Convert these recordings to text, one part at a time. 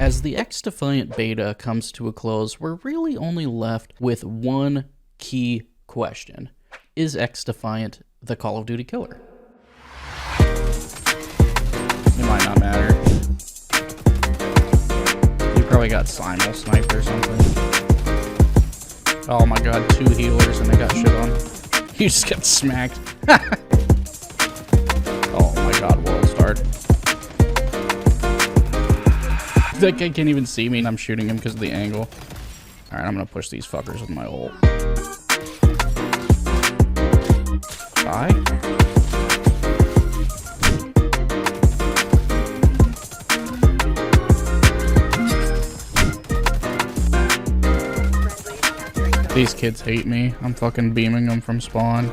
As the XDefiant beta comes to a close, we're really only left with one key question. Is XDefiant the Call of Duty killer? It might not matter. You probably got simul sniped or something. Oh my god, 2 healers and they got shit on. You just got smacked. Oh my god, world start. That guy can't even see me and I'm shooting him because of the angle. Alright, I'm gonna push these fuckers with my ult. Die? These kids hate me. I'm fucking beaming them from spawn.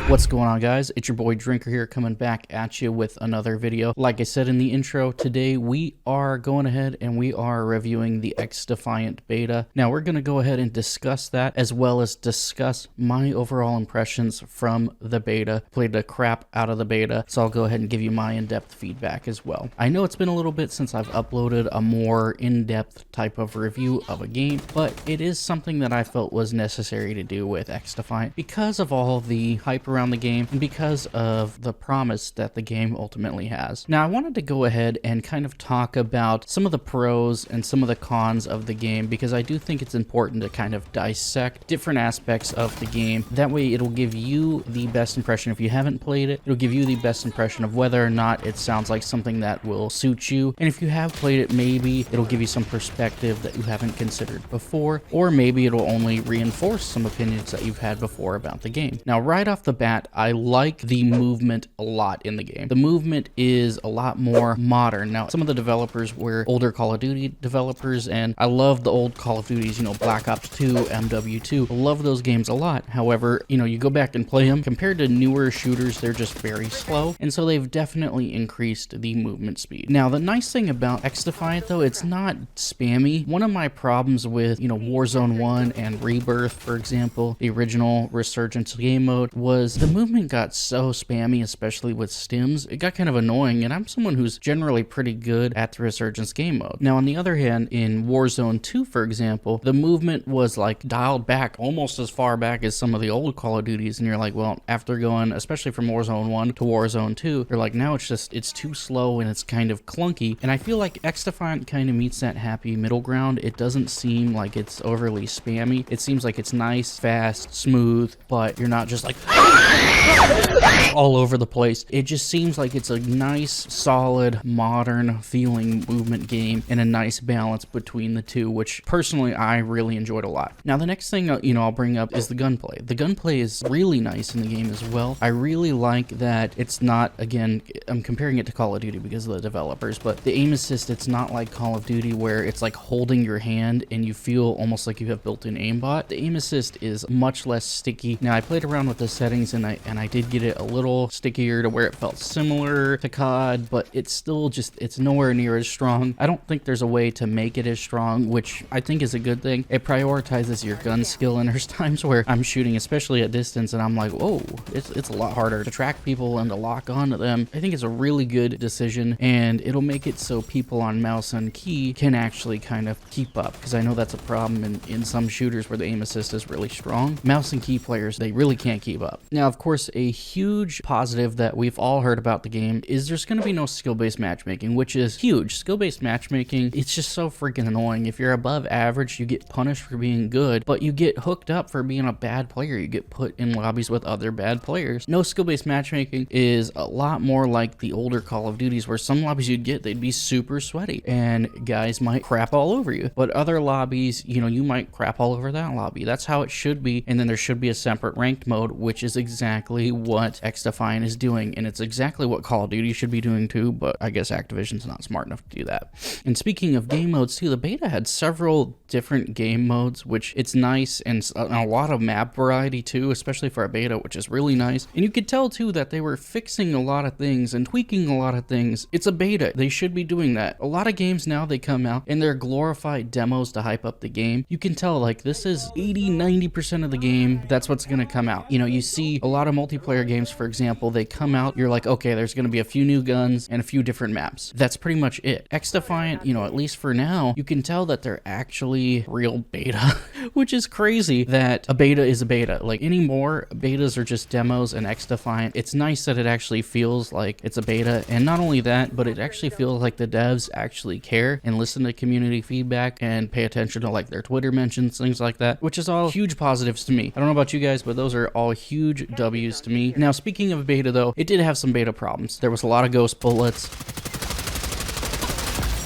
What's going on, guys? It's your boy Drinker here, coming back at you with another video. Like I said in the intro, today we are going ahead and we are reviewing the XDefiant beta. Now we're going to go ahead and discuss that, as well as discuss my overall impressions from the beta. Played the crap out of the beta, so I'll go ahead and give you my in-depth feedback as well. I know it's been a little bit since I've uploaded a more in-depth type of review of a game, but it is something that I felt was necessary to do with XDefiant because of all the hype around the game and because of the promise that the game ultimately has. Now, I wanted to go ahead and kind of talk about some of the pros and some of the cons of the game, because I do think it's important to kind of dissect different aspects of the game. That way it'll give you the best impression. If you haven't played it, it'll give you the best impression of whether or not it sounds like something that will suit you. And if you have played it, maybe it'll give you some perspective that you haven't considered before, or maybe it'll only reinforce some opinions that you've had before about the game. Now, right off the bat, I like the movement a lot in the game. The movement is a lot more modern. Now, some of the developers were older Call of Duty developers, and I love the old Call of Duties, you know, Black Ops 2, MW2. I love those games a lot. However, you know, you go back and play them, compared to newer shooters, they're just very slow, and so they've definitely increased the movement speed. Now, the nice thing about XDefiant, though, it's not spammy. One of my problems with, you know, Warzone 1 and Rebirth, for example, the original Resurgence game mode, was the movement got so spammy, especially with stims. It got kind of annoying, and I'm someone who's generally pretty good at the Resurgence game mode. Now, on the other hand, in Warzone 2, for example, the movement was like dialed back almost as far back as some of the old Call of Duties, and you're like, well, after going, especially from Warzone 1 to Warzone 2, you're like, now it's too slow and it's kind of clunky. And I feel like XDefiant kind of meets that happy middle ground. It doesn't seem like it's overly spammy. It seems like it's nice, fast, smooth, but you're not just like all over the place. It just seems like it's a nice, solid, modern feeling movement game and a nice balance between the two, which personally I really enjoyed a lot. Now, the next thing I'll bring up is the gunplay. The gunplay is really nice in the game as well. I really like that it's not, again, I'm comparing it to Call of Duty because of the developers, but the aim assist, it's not like Call of Duty where it's like holding your hand and you feel almost like you have built-in aimbot. The aim assist is much less sticky. Now, I played around with the settings and I did get it a little stickier to where it felt similar to COD, but it's still just, it's nowhere near as strong. I don't think there's a way to make it as strong, which I think is a good thing. It prioritizes your gun skill, and there's times where I'm shooting, especially at distance, and I'm like, whoa, it's a lot harder to track people and to lock onto them. I think it's a really good decision, and it'll make it so people on mouse and key can actually kind of keep up, because I know that's a problem in some shooters where the aim assist is really strong. Mouse and key players, they really can't keep up. Now, of course, a huge positive that we've all heard about the game is there's going to be no skill-based matchmaking, which is huge. Skill-based matchmaking, it's just so freaking annoying. If you're above average, you get punished for being good, but you get hooked up for being a bad player. You get put in lobbies with other bad players. No skill-based matchmaking is a lot more like the older Call of Duties, where some lobbies you'd get, they'd be super sweaty, and guys might crap all over you. But other lobbies, you know, you might crap all over that lobby. That's how it should be, and then there should be a separate ranked mode, which is exactly what XDefiant is doing, and it's exactly what Call of Duty should be doing too, but I guess Activision's not smart enough to do that. And speaking of game modes too, the beta had several different game modes, which it's nice, and a lot of map variety too, especially for a beta, which is really nice. And you could tell too that they were fixing a lot of things and tweaking a lot of things. It's a beta. They should be doing that. A lot of games now, they come out and they're glorified demos to hype up the game. You can tell like this is 80-90% of the game. That's what's going to come out. You know, you see see a lot of multiplayer games, for example, they come out, you're like, okay, there's going to be a few new guns and a few different maps. That's pretty much it. XDefiant, you know, at least for now, you can tell that they're actually real beta, which is crazy that a beta is a beta. Like, anymore, betas are just demos, and XDefiant, it's nice that it actually feels like it's a beta, and not only that, but it actually feels like the devs actually care and listen to community feedback and pay attention to like their Twitter mentions, things like that, which is all huge positives to me. I don't know about you guys, but those are all huge W's to me. Now, speaking of beta though, it did have some beta problems. There was a lot of ghost bullets.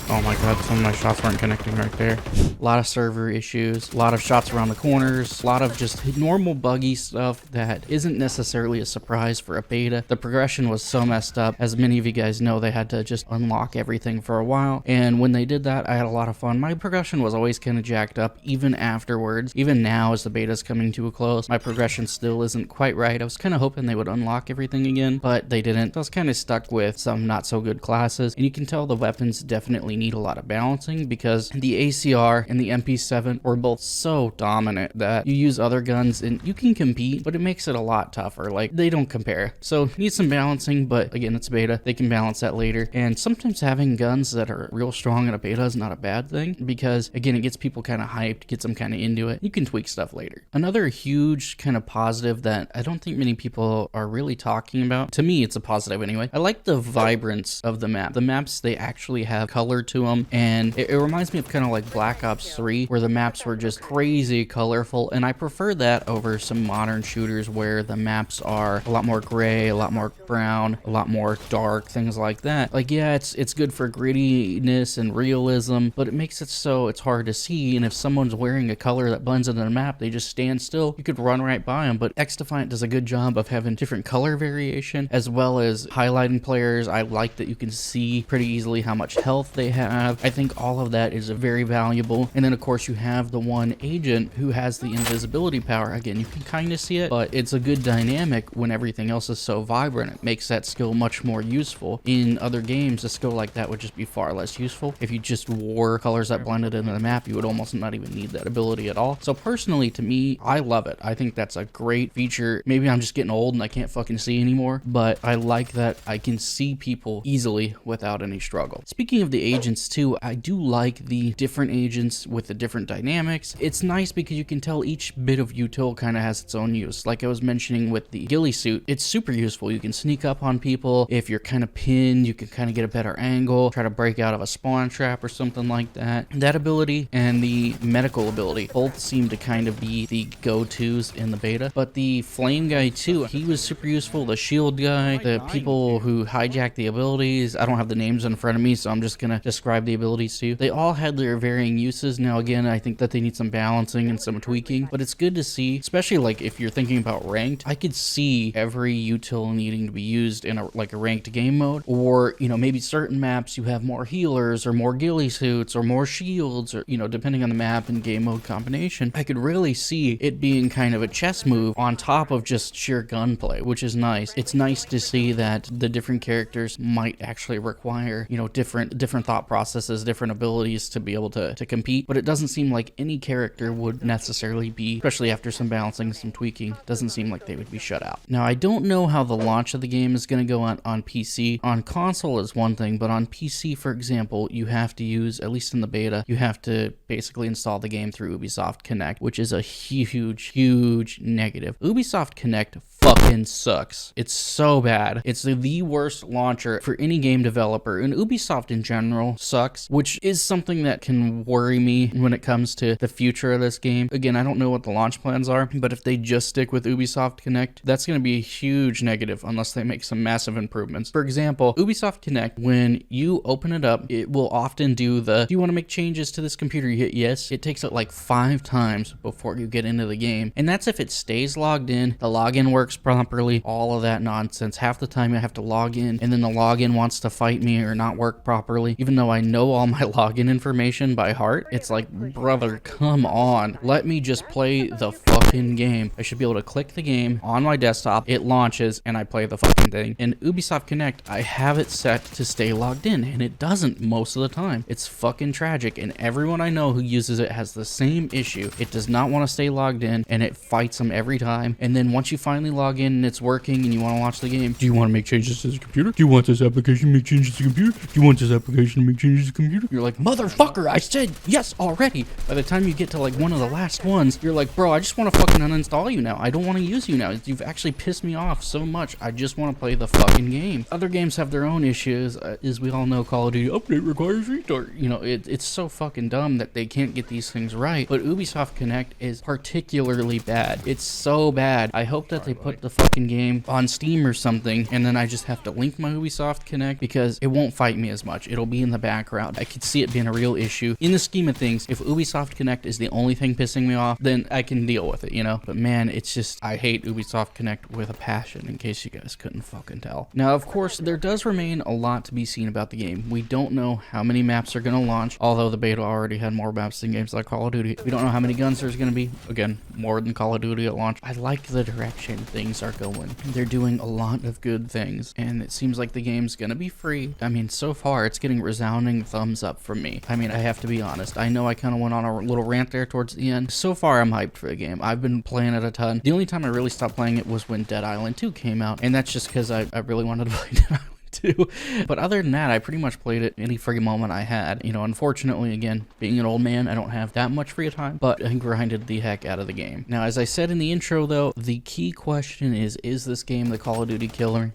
Oh my god, some of my shots weren't connecting right there. A lot of server issues, a lot of shots around the corners, a lot of just normal buggy stuff that isn't necessarily a surprise for a beta. The progression was so messed up. As many of you guys know, they had to just unlock everything for a while, and when they did that, I had a lot of fun. My progression was always kind of jacked up, even afterwards. Even now, as the beta's coming to a close, my progression still isn't quite right. I was kind of hoping they would unlock everything again, but they didn't. So I was kind of stuck with some not so good classes, and you can tell the weapons definitely need a lot of balancing, because the ACR and the MP7 were both so dominant that you use other guns and you can compete, but it makes it a lot tougher. Like, they don't compare. So need some balancing, but again, it's beta. They can balance that later. And sometimes having guns that are real strong in a beta is not a bad thing, because again, it gets people kind of hyped, gets them kind of into it. You can tweak stuff later. Another huge kind of positive that I don't think many people are really talking about, to me it's a positive anyway, I like the vibrance of the map. The maps, they actually have color to them, and it reminds me of kind of like Black Ops 3, where the maps were just crazy colorful, and I prefer that over some modern shooters where the maps are a lot more gray, a lot more brown, a lot more dark, things like that. Like, yeah, it's good for grittiness and realism, but it makes it so it's hard to see, and if someone's wearing a color that blends into the map, they just stand still, you could run right by them. But XDefiant does a good job of having different color variation, as well as highlighting players. I like that you can see pretty easily how much health they have. I think all of that is very valuable. And then of course you have the one agent who has the invisibility power. Again, you can kind of see it, but it's a good dynamic when everything else is so vibrant. It makes that skill much more useful. In other games, a skill like that would just be far less useful. If you just wore colors that blended into the map, you would almost not even need that ability at all. So personally, to me, I love it. I think that's a great feature. Maybe I'm just getting old and I can't fucking see anymore, but I like that I can see people easily without any struggle. Speaking of the agents too, I do like the different agents with the different dynamics. It's nice because you can tell each bit of util kind of has its own use. Like I was mentioning with the ghillie suit, it's super useful. You can sneak up on people. If you're kind of pinned, you can kind of get a better angle, try to break out of a spawn trap or something like that. That ability and the medical ability both seem to kind of be the go-tos in the beta. But the flame guy too, he was super useful. The shield guy, the people who hijack the abilities, I don't have the names in front of me, so I'm just gonna describe the abilities to you. They all had their varying uses. Now again, I think that they need some balancing and some tweaking, but it's good to see, especially like if you're thinking about ranked, I could see every util needing to be used in a ranked game mode, or you know, maybe certain maps you have more healers or more ghillie suits or more shields, or you know, depending on the map and game mode combination. I could really see it being kind of a chess move on top of just sheer gunplay, which is nice. It's nice to see that the different characters might actually require, you know, different thought processes, different abilities to be able to compete, but it doesn't seem like any character would necessarily be, especially after some balancing, some tweaking, doesn't seem like they would be shut out. Now, I don't know how the launch of the game is going to go on PC. On console is one thing, but on PC, for example, you have to use, at least in the beta, you have to basically install the game through Ubisoft Connect, which is a huge negative. Ubisoft Connect fucking sucks. It's so bad. It's the worst launcher for any game developer, and Ubisoft in general sucks, which is something that can worry me when it comes to the future of this game. Again, I don't know what the launch plans are, but if they just stick with Ubisoft Connect, that's going to be a huge negative unless they make some massive improvements. For example, Ubisoft Connect, when you open it up, it will often do the, do you want to make changes to this computer? You hit yes. It takes it like 5 times before you get into the game, and that's if it stays logged in, the login works properly, all of that nonsense. Half the time I have to log in, and then the login wants to fight me or not work properly, even though I know all my login information by heart. It's like, brother, come on, let me just play the fucking game. I should be able to click the game on my desktop, it launches, and I play the fucking thing. In Ubisoft Connect, I have it set to stay logged in, and it doesn't most of the time. It's fucking tragic, and everyone I know who uses it has the same issue. It does not want to stay logged in, and it fights them every time, and then once you finally log log in and it's working and you want to launch the game. Do you want to make changes to the computer? Do you want this application to make changes to the computer? Do you want this application to make changes to the computer? You're like, motherfucker, I said yes already. By the time you get to like one of the last ones, you're like, bro, I just want to fucking uninstall you now. I don't want to use you now. You've actually pissed me off so much. I just want to play the fucking game. Other games have their own issues. As we all know, Call of Duty update requires restart. You know, it's so fucking dumb that they can't get these things right. But Ubisoft Connect is particularly bad. It's so bad. I hope that they put the fucking game on Steam or something, and then I just have to link my Ubisoft Connect because it won't fight me as much. It'll be in the background. I could see it being a real issue. In the scheme of things, if Ubisoft Connect is the only thing pissing me off, then I can deal with it, you know? But man, it's just, I hate Ubisoft Connect with a passion, in case you guys couldn't fucking tell. Now, of course, there does remain a lot to be seen about the game. We don't know how many maps are going to launch, although the beta already had more maps than games like Call of Duty. We don't know how many guns there's going to be. Again, more than Call of Duty at launch. I like the direction things are going. They're doing a lot of good things, and it seems like the game's going to be free. I mean, so far, it's getting resounding thumbs up from me. I mean, I have to be honest. I know I kind of went on a little rant there towards the end. So far, I'm hyped for the game. I've been playing it a ton. The only time I really stopped playing it was when Dead Island 2 came out, and that's just because I really wanted to play Dead Island 2. But other than that, I pretty much played it any free moment I had. You know, unfortunately, again, being an old man, I don't have that much free time, but I grinded the heck out of the game. Now, as I said in the intro, though, the key question is this game the Call of Duty killer?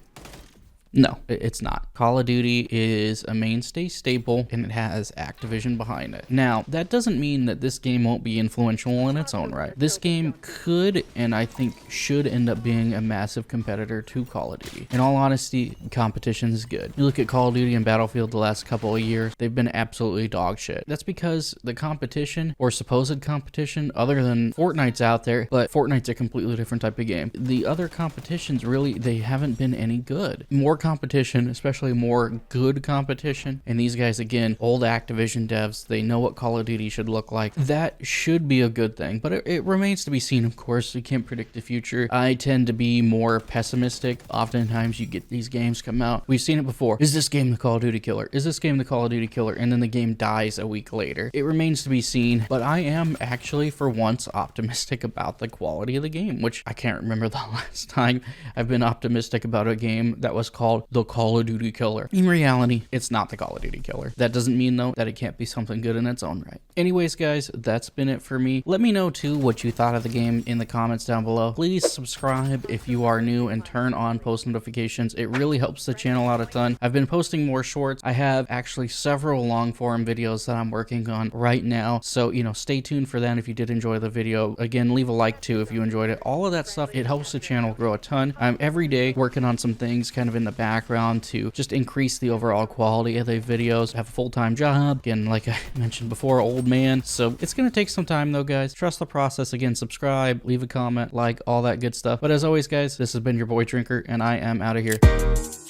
No, it's not. Call of Duty is a mainstay staple, and it has Activision behind it. Now, that doesn't mean that this game won't be influential in its own right. This game could, and I think should, end up being a massive competitor to Call of Duty. In all honesty, competition is good. You look at Call of Duty and Battlefield the last couple of years, they've been absolutely dog shit. That's because the competition, or supposed competition, other than Fortnite's out there, but Fortnite's a completely different type of game. The other competitions, really, they haven't been any good. More competition, especially more good competition, and these guys, again, old Activision devs, they know what Call of Duty should look like. That should be a good thing, but it remains to be seen, of course. We can't predict the future. I tend to be more pessimistic. Oftentimes you get these games come out, we've seen it before. Is this game the Call of Duty killer? Is this game the Call of Duty killer? And then the game dies a week later. It remains to be seen, but I am actually for once optimistic about the quality of the game, which I can't remember the last time I've been optimistic about a game that was called the Call of Duty killer. In reality, it's not the Call of Duty killer. That doesn't mean, though, that it can't be something good in its own right. Anyways, guys, that's been it for me. Let me know, too, what you thought of the game in the comments down below. Please subscribe if you are new and turn on post notifications. It really helps the channel out a ton. I've been posting more shorts. I have actually several long form videos that I'm working on right now. So, you know, stay tuned for that if you did enjoy the video. Again, leave a like, too, if you enjoyed it. All of that stuff, it helps the channel grow a ton. I'm every day working on some things kind of in the background to just increase the overall quality of the videos. I have a full-time job, again, like I mentioned before, old man, so it's gonna take some time though, guys. Trust the process. Again, subscribe, leave a comment, like, all that good stuff. But as always, guys, this has been your boy Drinker, and I am out of here.